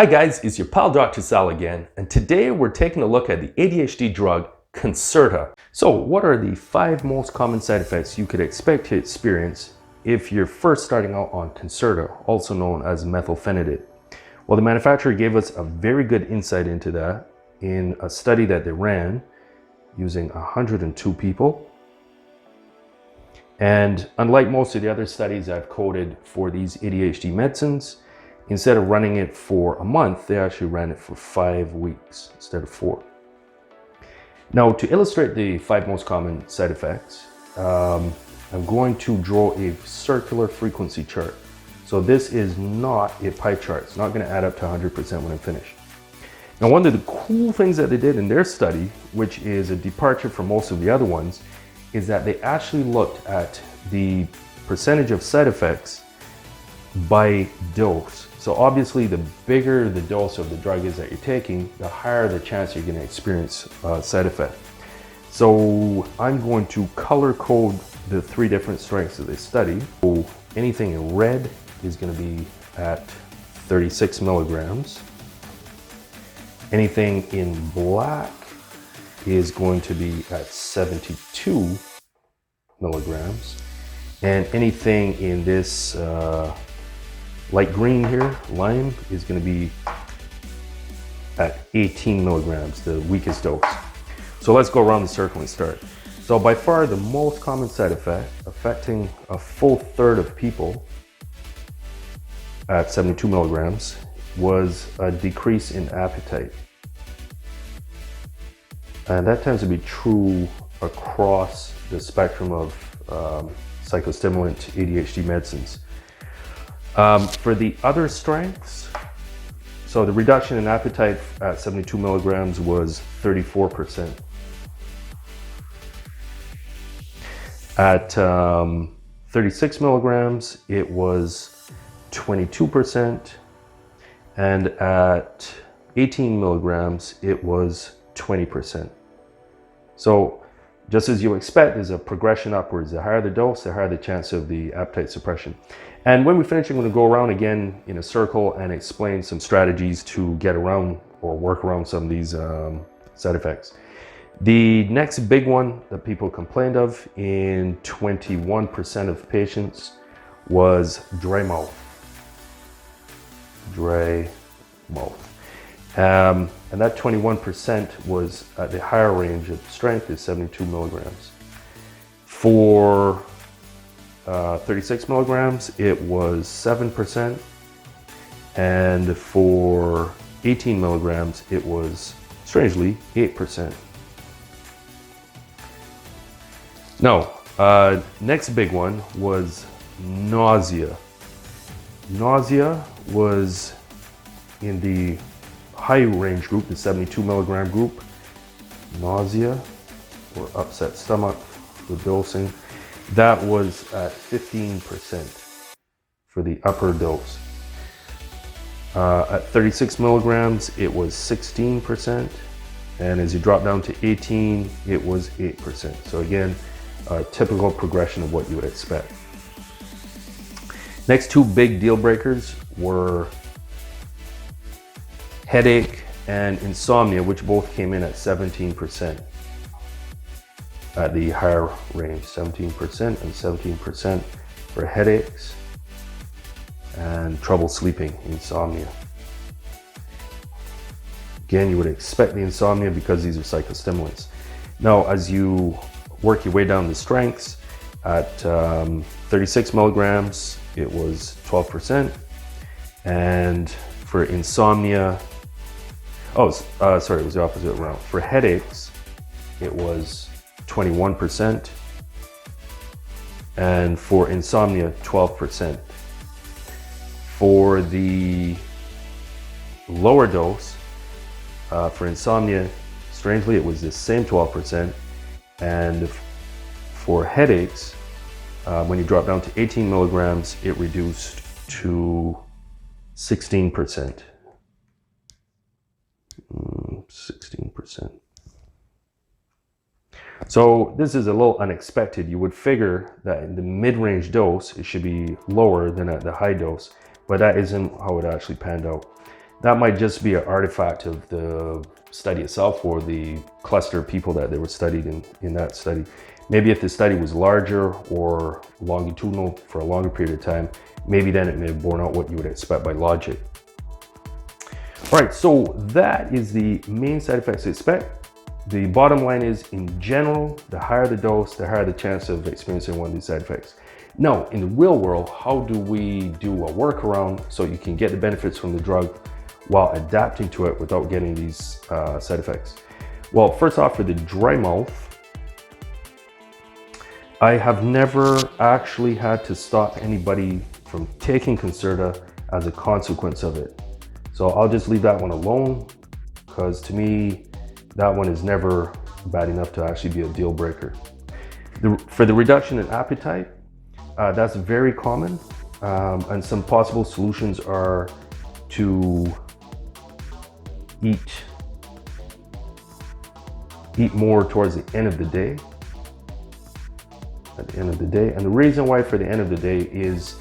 Hi guys, it's your pal Dr. Sal again, and today we're taking a look at the ADHD drug Concerta. So what are the 5 most common side effects you could expect to experience if you're first starting out on Concerta, also known as methylphenidate? Well, the manufacturer gave us a very good insight into that in a study that they ran using 102 people. And unlike most of the other studies I've quoted for these ADHD medicines, instead of running it for a month, they actually ran it for 5 weeks instead of 4. Now, to illustrate the 5 most common side effects, I'm going to draw a circular frequency chart. So this is not a pie chart. It's not going to add up to 100% when I'm finished. Now, one of the cool things that they did in their study, which is a departure from most of the other ones, is that they actually looked at the percentage of side effects by dose. So obviously, the bigger the dose of the drug is that you're taking, the higher the chance you're going to experience side effect. So I'm going to color code the 3 different strengths of this study. So anything in red is going to be at 36 milligrams. Anything in black is going to be at 72 milligrams. And anything in this light green here, lime, is going to be at 18 milligrams, the weakest dose. So let's go around the circle and start. So by far the most common side effect, affecting a full third of people at 72 milligrams, was a decrease in appetite. And that tends to be true across the spectrum of psychostimulant ADHD medicines. For the other strengths, so the reduction in appetite at 72 milligrams was 34%. At 36 milligrams, it was 22%. And at 18 milligrams, it was 20%. So just as you expect, there's a progression upwards. The higher the dose, the higher the chance of the appetite suppression. And when we finish, I'm going to go around again in a circle and explain some strategies to get around or work around some of these side effects. The next big one that people complained of in 21% of patients was dry mouth. Dry mouth. And that 21% was at the higher range of strength is 72 milligrams. For 36 milligrams, it was 7%. And for 18 milligrams, it was, strangely, 8%. Now, next big one was nausea. Nausea was in the high range group, the 72 milligram group. Nausea or upset stomach with dosing, that was at 15% for the upper dose. At 36 milligrams, it was 16%. And as you drop down to 18, it was 8%. So again, a typical progression of what you would expect. Next 2 big deal breakers were headache and insomnia, which both came in at 17% at the higher range, 17% and 17% for headaches and trouble sleeping, insomnia. Again, you would expect the insomnia because these are psychostimulants. Now, as you work your way down the strengths, at 36 milligrams, it was 12%. And for insomnia, it was the opposite around. For headaches, it was 21%. And for insomnia, 12%. For the lower dose, for insomnia, strangely, it was the same 12%. And for headaches, when you drop down to 18 milligrams, it reduced to 16%. 16%. So this is a little unexpected. You would figure that in the mid-range dose, it should be lower than at the high dose, but that isn't how it actually panned out. That might just be an artifact of the study itself or the cluster of people that they were studied in that study. Maybe if the study was larger or longitudinal for a longer period of time, maybe then it may have borne out what you would expect by logic. All right, so that is the main side effects to expect. The bottom line is, in general, the higher the dose, the higher the chance of experiencing one of these side effects. Now, in the real world, how do we do a workaround so you can get the benefits from the drug while adapting to it without getting these side effects? Well, first off, for the dry mouth, I have never actually had to stop anybody from taking Concerta as a consequence of it. So I'll just leave that one alone, because to me, that one is never bad enough to actually be a deal breaker. For the reduction in appetite, that's very common, and some possible solutions are to eat more towards the end of the day. At the end of the day, and the reason why for the end of the day is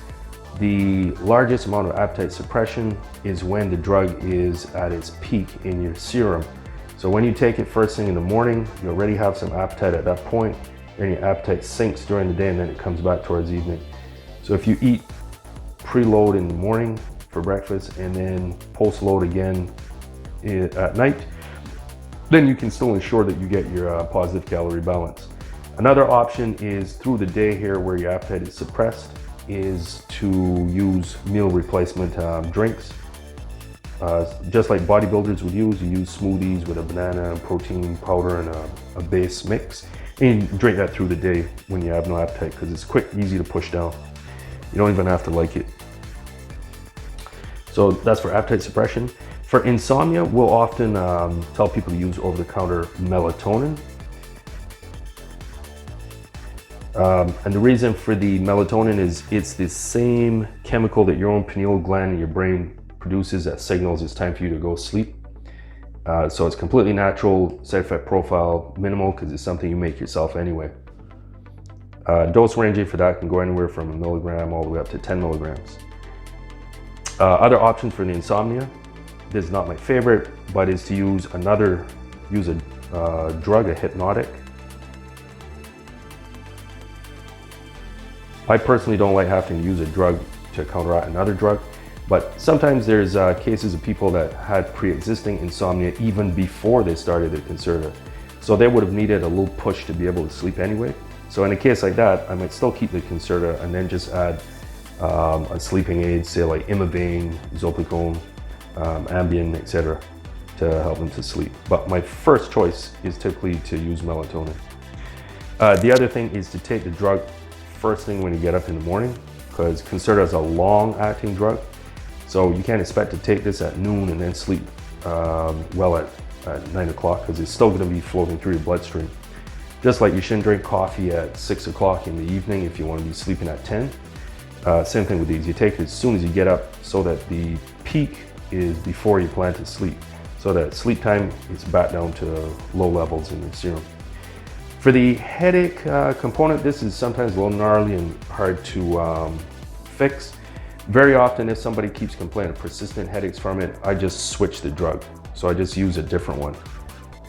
the largest amount of appetite suppression is when the drug is at its peak in your serum. So when you take it first thing in the morning, you already have some appetite at that point, then your appetite sinks during the day and then it comes back towards evening. So if you eat preload in the morning for breakfast and then post-load again at night, then you can still ensure that you get your positive calorie balance. Another option is through the day here where your appetite is suppressed is to use meal replacement drinks. Just like bodybuilders would use, you use smoothies with a banana, protein powder, and a base mix. And you drink that through the day when you have no appetite, because it's quick, easy to push down. You don't even have to like it. So that's for appetite suppression. For insomnia, we'll often tell people to use over-the-counter melatonin. And the reason for the melatonin is it's the same chemical that your own pineal gland in your brain produces that signals it's time for you to go sleep. So it's completely natural, side effect profile minimal because it's something you make yourself anyway. Dose ranging for that can go anywhere from 1 milligram all the way up to 10 milligrams. Other options for the insomnia, this is not my favorite, but is to use a drug, a hypnotic. I personally don't like having to use a drug to counteract another drug, but sometimes there's cases of people that had pre-existing insomnia even before they started their Concerta. So they would have needed a little push to be able to sleep anyway. So in a case like that, I might still keep the Concerta and then just add a sleeping aid, say like Imavane, Zopicone, Ambien, etc., to help them to sleep. But my first choice is typically to use melatonin. The other thing is to take the drug first thing when you get up in the morning, because Concerta is a long-acting drug. So you can't expect to take this at noon and then sleep well at 9 o'clock, because it's still going to be floating through your bloodstream. Just like you shouldn't drink coffee at 6 o'clock in the evening if you want to be sleeping at 10. Same thing with these. You take it as soon as you get up so that the peak is before you plan to sleep, so that sleep time is back down to low levels in the serum. For the headache component, this is sometimes a little gnarly and hard to fix. Very often, if somebody keeps complaining of persistent headaches from it, I just switch the drug. So I just use a different one.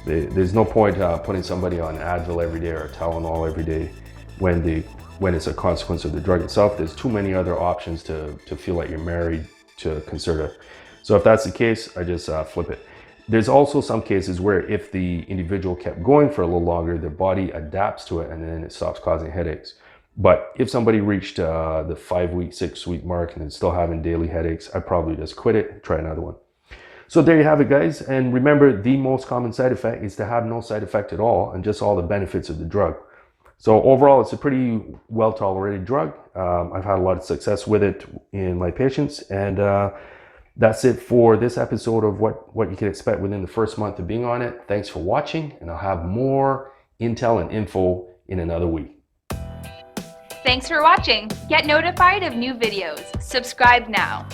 There's no point putting somebody on Advil every day or Tylenol every day when it's a consequence of the drug itself. There's too many other options to feel like you're married to Concerta. So if that's the case, I just flip it. There's also some cases where if the individual kept going for a little longer, their body adapts to it and then it stops causing headaches. But if somebody reached the 5-week, 6-week mark and is still having daily headaches, I'd probably just quit it, try another one. So there you have it, guys. And remember, the most common side effect is to have no side effect at all and just all the benefits of the drug. So overall, it's a pretty well-tolerated drug. I've had a lot of success with it in my patients, and that's it for this episode of what you can expect within the first month of being on it. Thanks for watching, and I'll have more intel and info in another week. Thanks for watching. Get notified of new videos. Subscribe now.